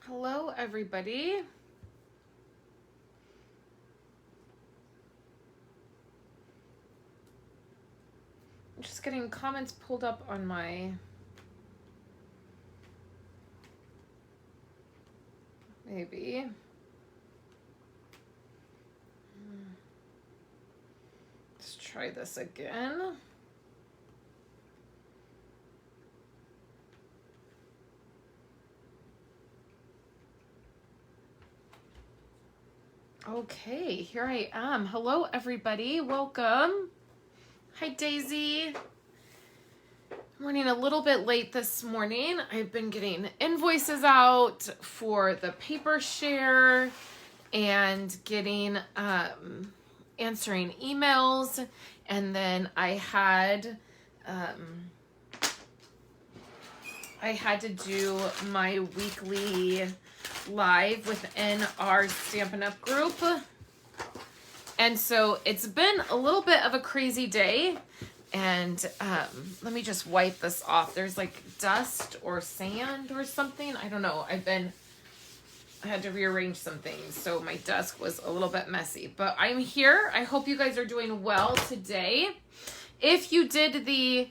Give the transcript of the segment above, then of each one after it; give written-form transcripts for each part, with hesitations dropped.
Hello, everybody. I'm just getting comments pulled up on my maybe. Let's try this again. Okay, here I am. Hello, everybody. Welcome. Hi, Daisy. I'm running a little bit late this morning. I've been getting invoices out for the paper share and getting answering emails, and then I had to do my weekly live within our Stampin' Up group. And so it's been a little bit of a crazy day. And let me just wipe this off. There's like dust or sand or something. I don't know. I had to rearrange some things, so my desk was a little bit messy. But I'm here. I hope you guys are doing well today. If you did the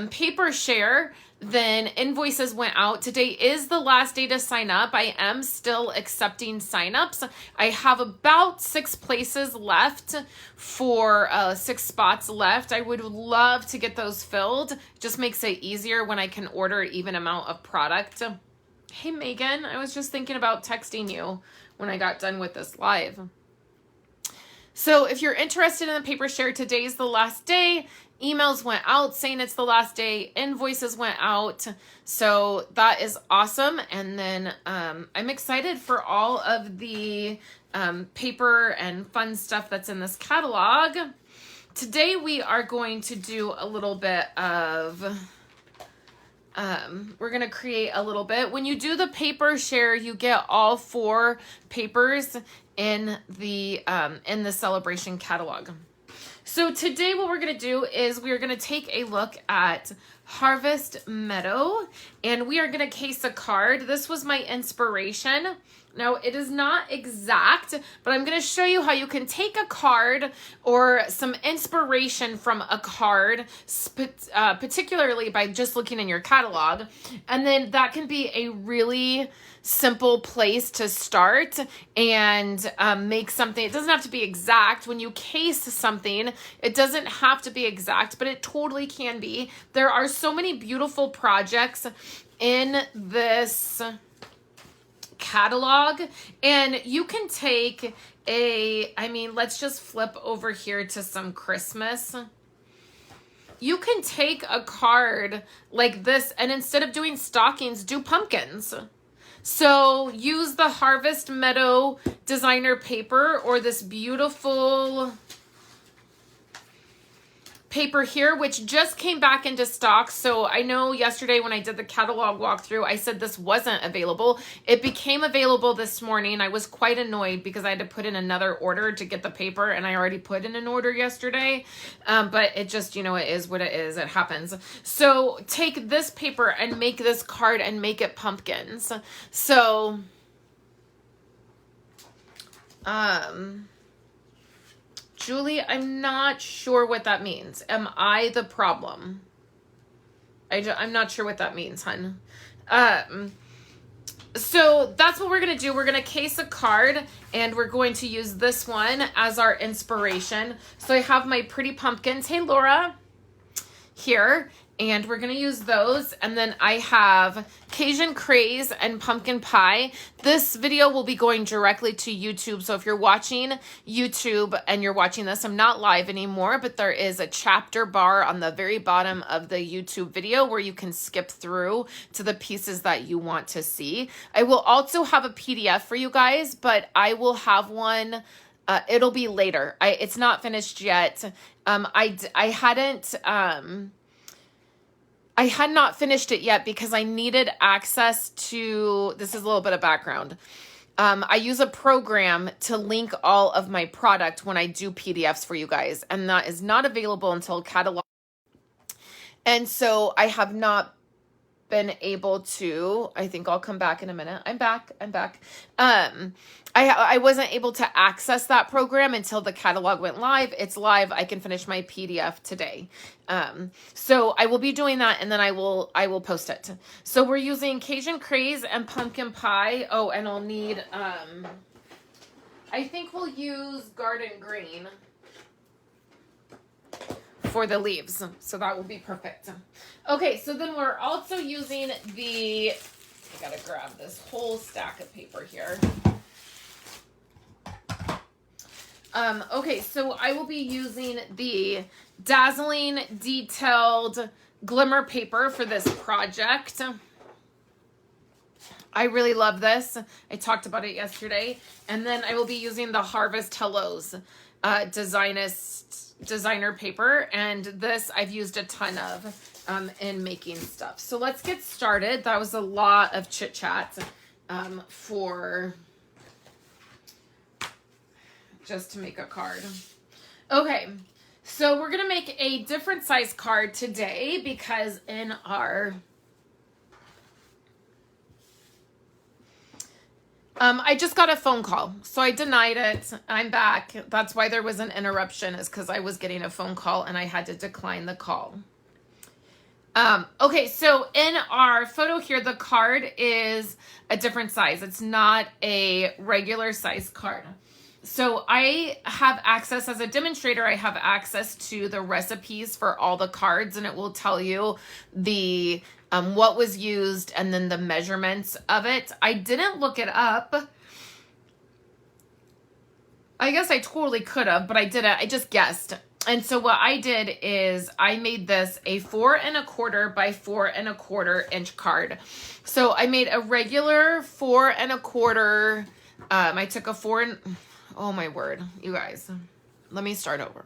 paper share, then invoices went out. Today is the last day to sign up. I am still accepting signups. I have about 6 places left for 6 spots left. I would love to get those filled. It just makes it easier when I can order an even amount of product. Hey, Megan, I was just thinking about texting you when I got done with this live. So if you're interested in the paper share, today's the last day. Emails went out saying it's the last day. Invoices went out. So that is awesome. And then I'm excited for all of the paper and fun stuff that's in this catalog. Today we are going to do a little bit of... we're going to create a little bit. When you do the paper share, you get all 4 papers in the celebration catalog. So today what we're going to do is we are going to take a look at Harvest Meadow, and we are going to case a card. This was my inspiration. Now, it is not exact, but I'm going to show you how you can take a card or some inspiration from a card, particularly by just looking in your catalog, and then that can be a really simple place to start and make something. It doesn't have to be exact. When you case something, it doesn't have to be exact, but it totally can be. There are so many beautiful projects in this catalog, and you can take let's just flip over here to some Christmas. You can take a card like this, and instead of doing stockings, do pumpkins. So use the Harvest Meadow designer paper or this beautiful paper here, which just came back into stock. So I know yesterday when I did the catalog walkthrough, I said this wasn't available. It became available this morning. I was quite annoyed because I had to put in another order to get the paper, and I already put in an order yesterday. But it just, it is what it is. It happens. So take this paper and make this card and make it pumpkins. So, Julie, I'm not sure what that means. Am I the problem? I'm not sure what that means, hun. So that's what we're going to do. We're going to case a card, and we're going to use this one as our inspiration. So I have my pretty pumpkins. Hey, Laura, here. And we're going to use those. And then I have Cajun Craze and Pumpkin Pie. This video will be going directly to YouTube. So if you're watching YouTube and you're watching this, I'm not live anymore, but there is a chapter bar on the very bottom of the YouTube video where you can skip through to the pieces that you want to see. I will also have a PDF for you guys, but I will have one. It'll be later. It's not finished yet. I had not finished it yet because I needed access to, this is a little bit of background. I use a program to link all of my product when I do PDFs for you guys, and that is not available until catalog. And so I have not been able to, I think I'll come back in a minute. I'm back. I wasn't able to access that program until the catalog went live. It's live. I can finish my PDF today. So I will be doing that, and then I will post it. So we're using Cajun Craze and Pumpkin Pie. Oh, and I'll need, I think we'll use Garden Green for the leaves. So that will be perfect. Okay, so then we're also using I gotta grab this whole stack of paper here. Okay, so I will be using the Dazzling Detailed Glimmer paper for this project. I really love this. I talked about it yesterday. And then I will be using the Harvest Hellos designer paper. And this I've used a ton of in making stuff. So let's get started. That was a lot of chit chat for just to make a card. Okay, so we're gonna make a different size card today because in our I just got a phone call, so I denied it. I'm back. That's why there was an interruption, is because I was getting a phone call and I had to decline the call. Okay, so in our photo here, the card is a different size. It's not a regular size card. So I have access, as a demonstrator, I have access to the recipes for all the cards, and it will tell you the what was used and then the measurements of it. I didn't look it up. I guess I totally could have, but I didn't. I just guessed. And so what I did is I made this a 4 1/4 by 4 1/4 inch card. So I made a regular 4 1/4. I took a oh my word, you guys, let me start over.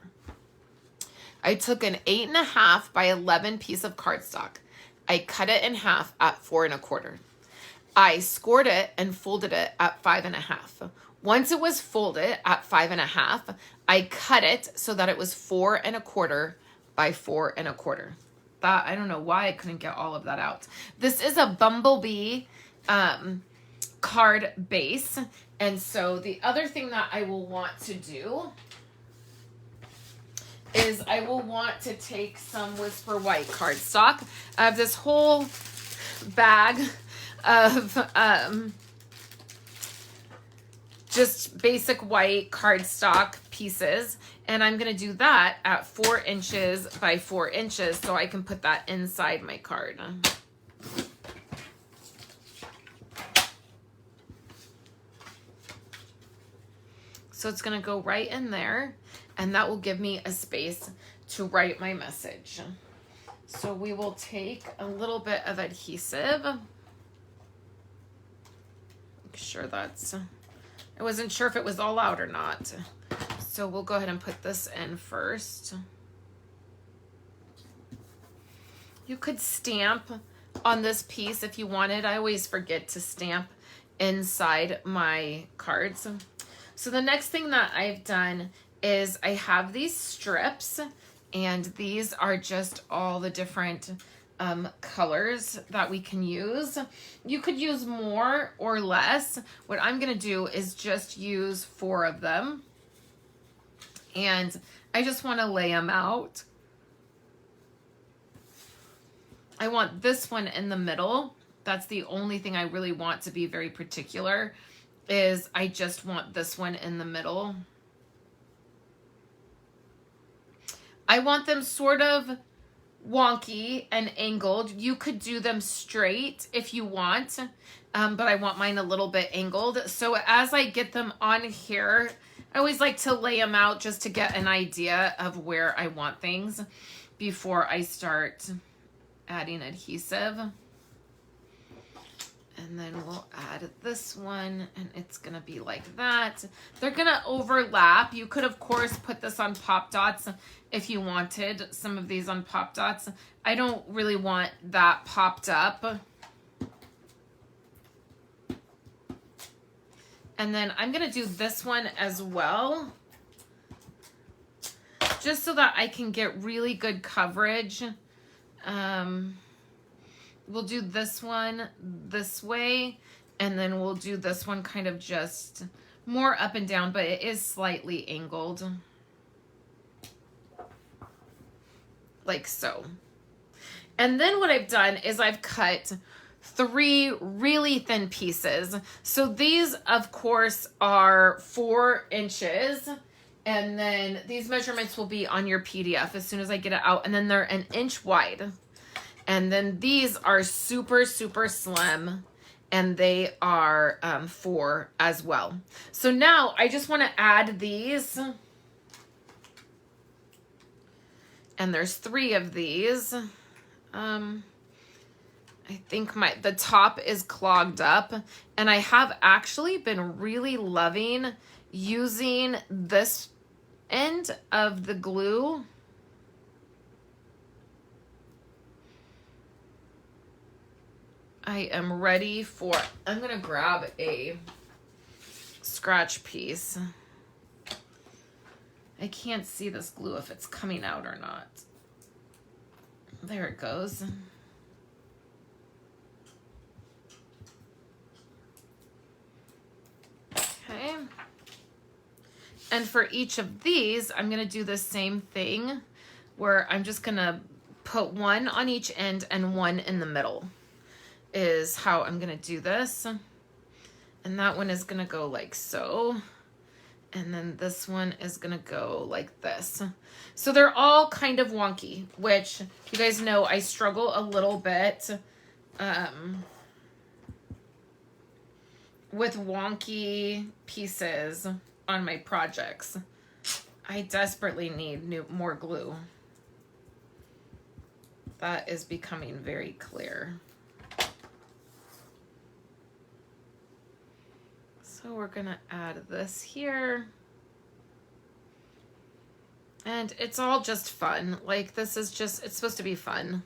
I took an 8 1/2 by 11 piece of cardstock. I cut it in half at 4 1/4. I scored it and folded it at 5 1/2. Once it was folded at 5 1/2, I cut it so that it was 4 1/4 by 4 1/4. That, I don't know why I couldn't get all of that out. This is a bumblebee card base. And so the other thing that I will want to do is I will want to take some Whisper White cardstock. I have this whole bag of just basic white cardstock pieces, and I'm going to do that at 4 inches by 4 inches so I can put that inside my card. So it's going to go right in there, and that will give me a space to write my message. So we will take a little bit of adhesive. Make sure that's, I wasn't sure if it was all out or not. So we'll go ahead and put this in first. You could stamp on this piece if you wanted. I always forget to stamp inside my cards. So the next thing that I've done is I have these strips, and these are just all the different colors that we can use. You could use more or less. What I'm going to do is just use 4 of them, and I just want to lay them out. I want this one in the middle. That's the only thing I really want to be very particular, is I just want this one in the middle. I want them sort of wonky and angled. You could do them straight if you want, but I want mine a little bit angled. So as I get them on here, I always like to lay them out just to get an idea of where I want things before I start adding adhesive. And then we'll add this one, and it's gonna be like that. They're gonna overlap. You could, of course, put this on Pop Dots if you wanted some of these on Pop Dots. I don't really want that popped up. And then I'm gonna do this one as well, just so that I can get really good coverage. we'll do this one this way, and then we'll do this one kind of just more up and down, but it is slightly angled. Like so. And then what I've done is I've cut 3 really thin pieces. So these, of course, are 4 inches. And then these measurements will be on your PDF as soon as I get it out. And then they're 1 inch wide. And then these are super, super slim. And they are 4 as well. So now I just want to add these. And there's 3 of these. I think the top is clogged up, and I have actually been really loving using this end of the glue. I am ready for, I'm gonna grab a scratch piece. I can't see this glue if it's coming out or not. There it goes. Okay. And for each of these, I'm going to do the same thing where I'm just going to put 1 on each end and 1 in the middle is how I'm going to do this. And that one is going to go like so. And then this one is going to go like this. So they're all kind of wonky, which you guys know I struggle a little bit with wonky pieces on my projects. I desperately need more glue. That is becoming very clear. So we're gonna add this here. And it's all just fun. Like this is just, it's supposed to be fun.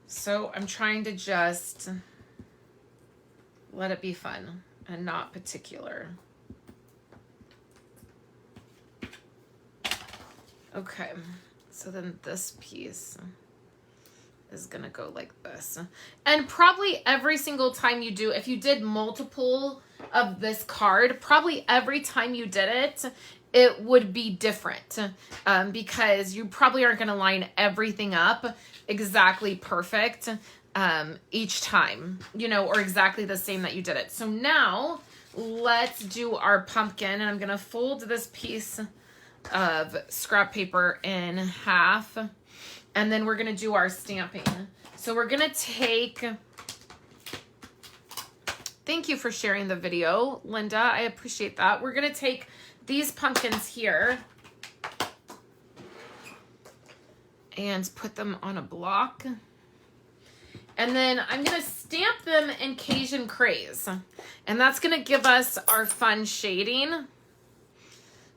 So I'm trying to just let it be fun and not particular. Okay, so then this piece is gonna go like this. And probably every single time you do, if you did multiple of this card, probably every time you did it, it would be different because you probably aren't gonna line everything up exactly perfect each time, you know, or exactly the same that you did it. So now let's do our pumpkin, and I'm gonna fold this piece of scrap paper in half, and then we're gonna do our stamping. So we're gonna take, thank you for sharing the video, Linda, I appreciate that. We're gonna take these pumpkins here and put them on a block. And then I'm gonna stamp them in Cajun Craze. And that's gonna give us our fun shading.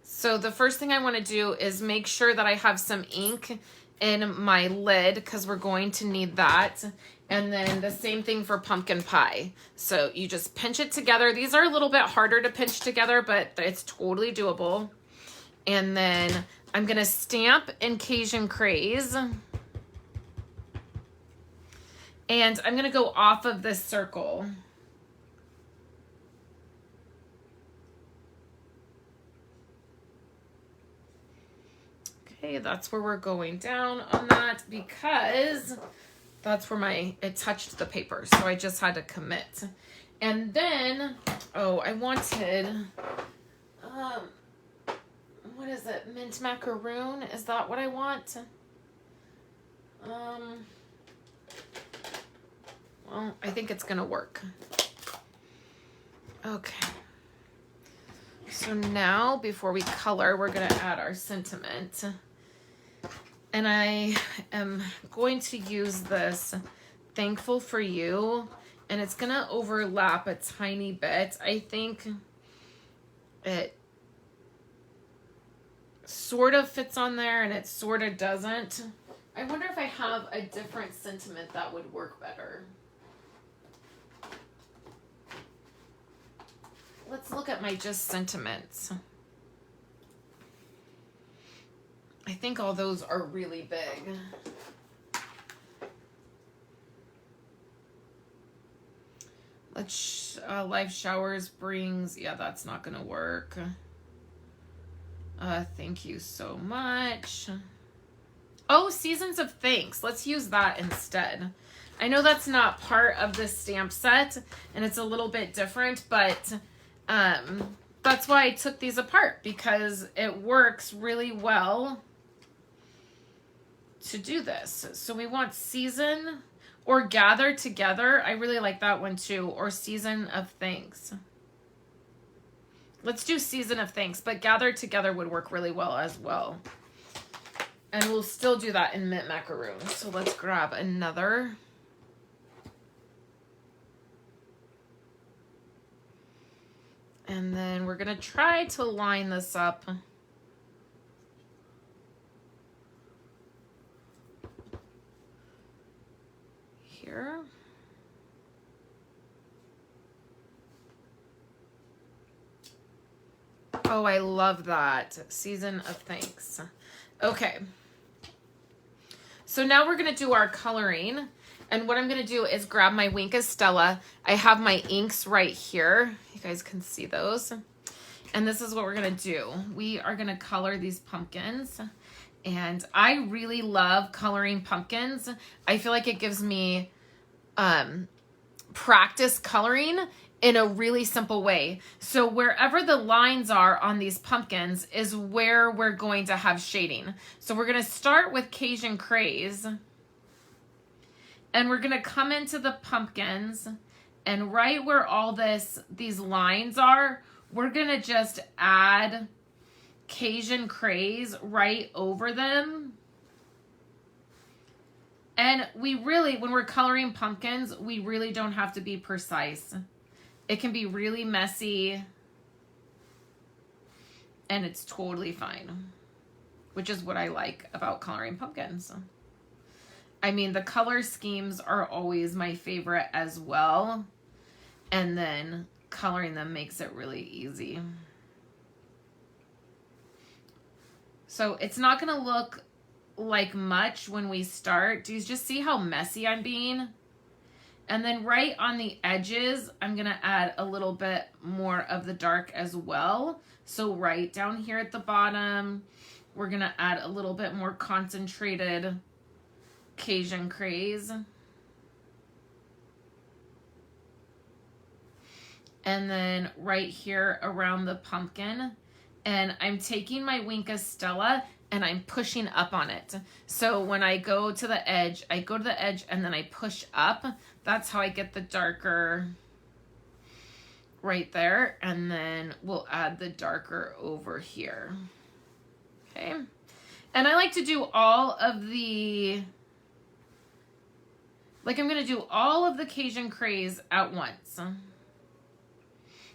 So the first thing I wanna do is make sure that I have some ink in my lid because we're going to need that. And then the same thing for pumpkin pie. So you just pinch it together. These are a little bit harder to pinch together, but it's totally doable. And then I'm gonna stamp in Cajun Craze. And I'm gonna go off of this circle. Okay, that's where we're going down on that because that's where it touched the paper. So I just had to commit. And then, oh, I wanted, what is it? Mint macaroon? Is that what I want? Well, I think it's gonna work. Okay. So now, before we color, we're gonna add our sentiment. And I am going to use this Thankful for You, and it's gonna overlap a tiny bit. I think it sort of fits on there and it sort of doesn't. I wonder if I have a different sentiment that would work better. Let's look at my just sentiments. I think all those are really big. Let's, live showers brings, yeah, that's not gonna work. Thank you so much. Oh, Seasons of Thanks. Let's use that instead. I know that's not part of this stamp set, and it's a little bit different, but that's why I took these apart, because it works really well to do this. So we want Season or Gather Together. I really like that one too. Or Season of Thanks. Let's do Season of Thanks, but Gather Together would work really well as well. And we'll still do that in mint macaroon. So let's grab another. And then we're gonna try to line this up. Here. Oh, I love that. Season of Thanks. Okay. So now we're going to do our coloring. And what I'm going to do is grab my Wink of Stella. I have my inks right here. You guys can see those. And this is what we're going to do. We are going to color these pumpkins. And I really love coloring pumpkins. I feel like it gives me practice coloring in a really simple way. So wherever the lines are on these pumpkins is where we're going to have shading. So we're going to start with Cajun Craze. And we're going to come into the pumpkins. And right where all these lines are, we're going to just add Cajun Craze right over them. And we really, when we're coloring pumpkins, we really don't have to be precise. It can be really messy, and it's totally fine, which is what I like about coloring pumpkins. I mean, the color schemes are always my favorite as well, and then coloring them makes it really easy. So it's not going to look like much when we start. Do you just see how messy I'm being? And then right on the edges, I'm going to add a little bit more of the dark as well. So right down here at the bottom, we're going to add a little bit more concentrated Cajun Craze. And then right here around the pumpkin. And I'm taking my Wink of Stella and I'm pushing up on it. So when I go to the edge, I go to the edge and then I push up. That's how I get the darker right there. And then we'll add the darker over here. Okay. And I like to do all of the, like I'm going to do all of the Cajun Craze at once.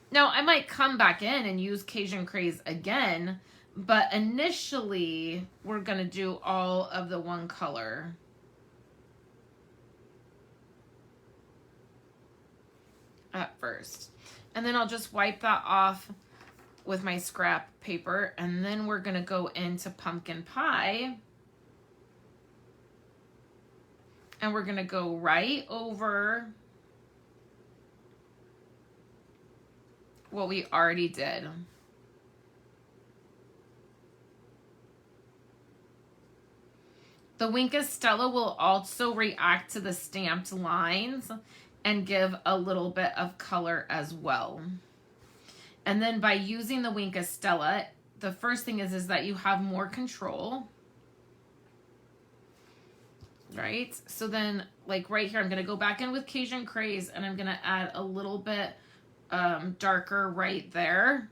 Now I might come back in and use Cajun Craze again, but initially we're going to do all of the one color. At first. And then I'll just wipe that off with my scrap paper, and then we're going to go into Pumpkin Pie. And we're going to go right over what we already did. The Wink of Stella will also react to the stamped lines and give a little bit of color as well. And then by using the Wink of Stella, the first thing is that you have more control. Right? So then, like right here, I'm going to go back in with Cajun Craze and I'm going to add a little bit darker right there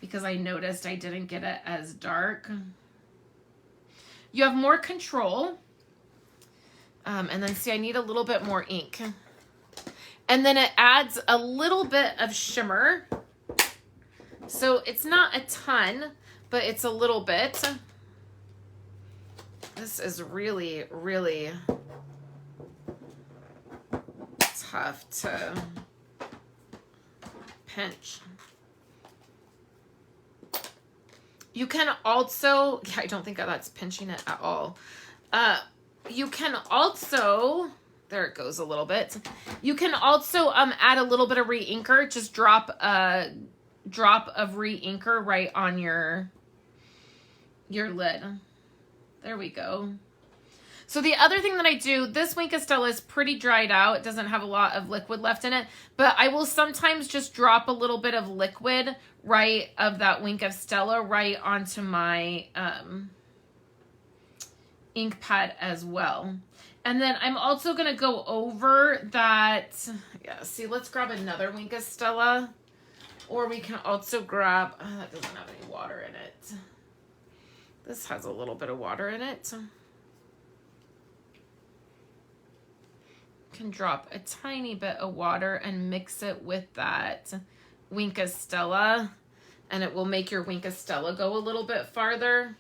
because I noticed I didn't get it as dark. You have more control. And then see, I need a little bit more ink. And then it adds a little bit of shimmer. So it's not a ton, but it's a little bit. This is really, really tough to pinch. You can also, yeah, I don't think that's pinching it at all. You can also There it goes a little bit. You can also add a little bit of re-inker. Just drop a drop of re-inker right on your lid. There we go. So the other thing that I do, this Wink of Stella is pretty dried out. It doesn't have a lot of liquid left in it, but I will sometimes just drop a little bit of liquid right of that Wink of Stella right onto my ink pad as well. And then I'm also going to go over that. Yeah, see, let's grab another Wink of Stella. Or we can also grab, that doesn't have any water in it. This has a little bit of water in it. Can drop a tiny bit of water and mix it with that Wink of Stella. And it will make your Wink of Stella go a little bit farther.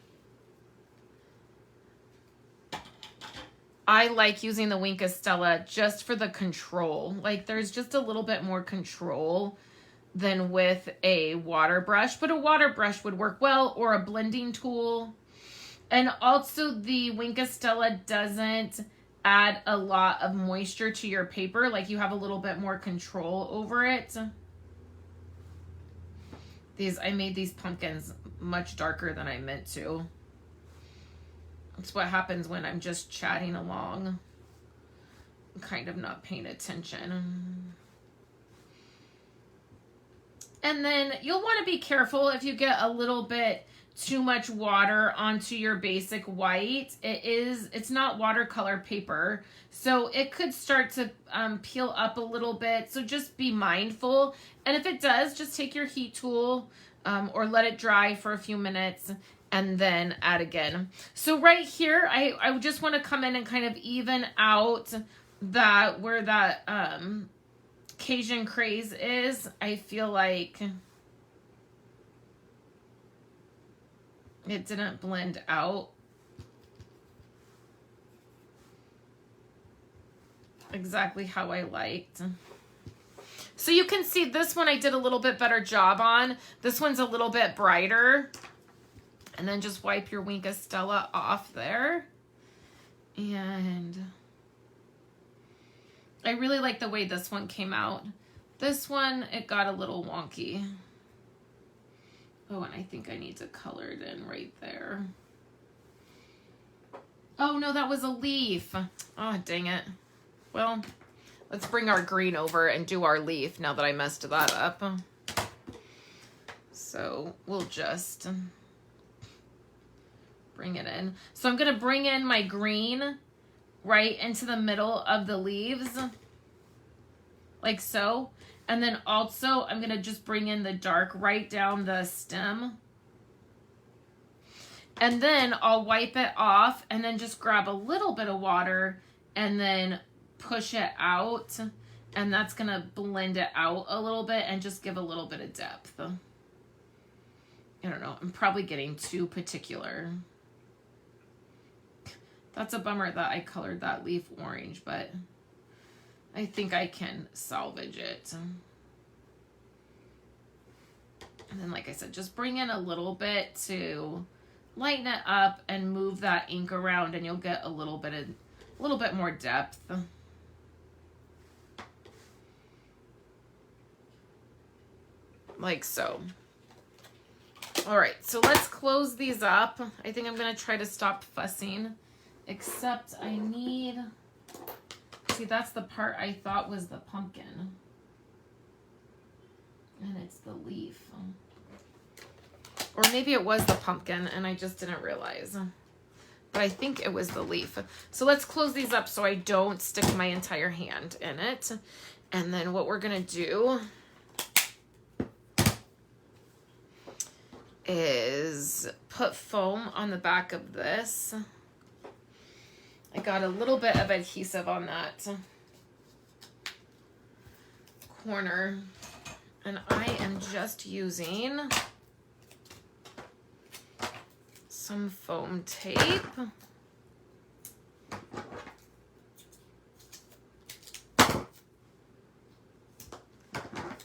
I like using the Wink of Stella just for the control. Like there's just a little bit more control than with a water brush, but a water brush would work well, or a blending tool. And also the Wink of Stella doesn't add a lot of moisture to your paper. Like you have a little bit more control over it. I made these pumpkins much darker than I meant to. It's what happens when I'm just chatting along, kind of not paying attention. And then you'll want to be careful if you get a little bit too much water onto your basic white. It's not watercolor paper, so it could start to peel up a little bit. So just be mindful. And if it does, just take your heat tool or let it dry for a few minutes and then add again. So right here, I just want to come in and kind of even out that where that Cajun Craze is. I feel like it didn't blend out exactly how I liked. So you can see this one I did a little bit better job on. This one's a little bit brighter. And then just wipe your Wink of Stella off there. And I really like the way this one came out. This one, it got a little wonky. Oh, and I think I need to color it in right there. Oh, no, that was a leaf. Oh, dang it. Well, let's bring our green over and do our leaf now that I messed that up. So we'll just bring it in. So I'm going to bring in my green right into the middle of the leaves, like so. And then also I'm going to just bring in the dark right down the stem. And then I'll wipe it off and then just grab a little bit of water and then push it out. And that's going to blend it out a little bit and just give a little bit of depth. I don't know. I'm probably getting too particular. That's a bummer that I colored that leaf orange, but I think I can salvage it. And then, like I said, just bring in a little bit to lighten it up and move that ink around, and you'll get a little bit more depth. Like so. All right, so let's close these up. I think I'm going to try to stop fussing. Except I need, see, that's the part I thought was the pumpkin. And it's the leaf. Or maybe it was the pumpkin and I just didn't realize. But I think it was the leaf. So let's close these up so I don't stick my entire hand in it. And then what we're going to do is put foam on the back of this. I got a little bit of adhesive on that corner, and I am just using some foam tape.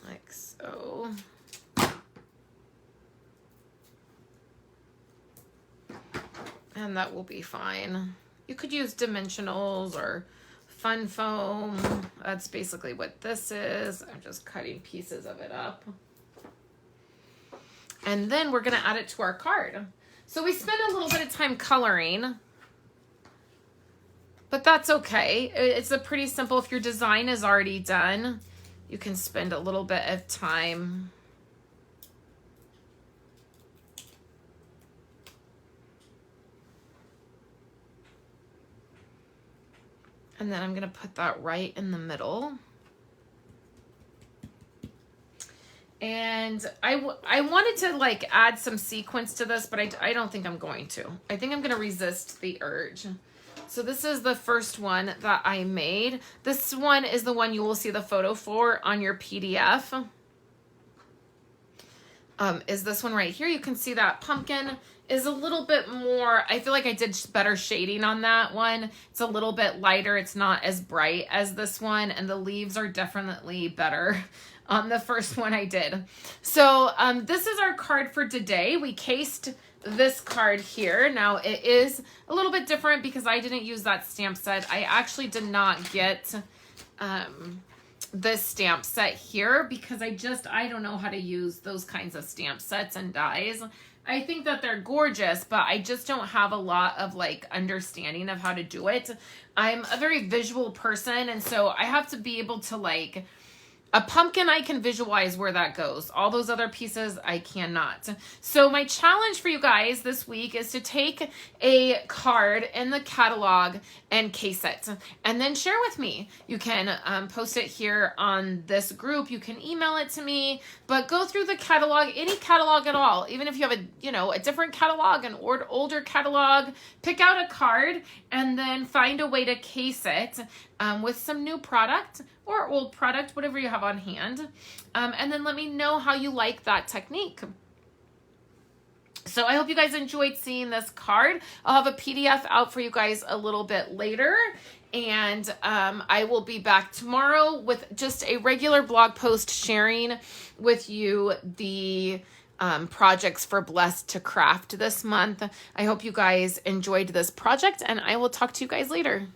Like so. And that will be fine. You could use dimensionals or fun foam. That's basically what this is. I'm just cutting pieces of it up. And then we're going to add it to our card. So we spent a little bit of time coloring, but that's okay. It's a pretty simple, if your design is already done, you can spend a little bit of time. And then I'm going to put that right in the middle. And I wanted to like add some sequence to this, but I don't think I'm going to. I think I'm going to resist the urge. So this is the first one that I made. This one is the one you will see the photo for on your PDF. Is this one right here. You can see that pumpkin is a little bit more, I feel like I did better shading on that one. It's a little bit lighter. It's not as bright as this one, and the leaves are definitely better on the first one I did. So this is our card for today. We cased this card here. Now it is a little bit different because I didn't use that stamp set. I actually did not get this stamp set here because I don't know how to use those kinds of stamp sets and dies. I think that they're gorgeous, but I just don't have a lot of like understanding of how to do it. I'm a very visual person, and so I have to be able to like, a pumpkin, I can visualize where that goes. All those other pieces, I cannot. So my challenge for you guys this week is to take a card in the catalog and case it, and then share with me. You can post it here on this group. You can email it to me, but go through the catalog, any catalog at all. Even if you have a different catalog, an older catalog, pick out a card and then find a way to case it with some new product or old product, whatever you have on hand. And then let me know how you like that technique. So I hope you guys enjoyed seeing this card. I'll have a PDF out for you guys a little bit later. And I will be back tomorrow with just a regular blog post sharing with you the projects for Blessed to Craft this month. I hope you guys enjoyed this project, and I will talk to you guys later.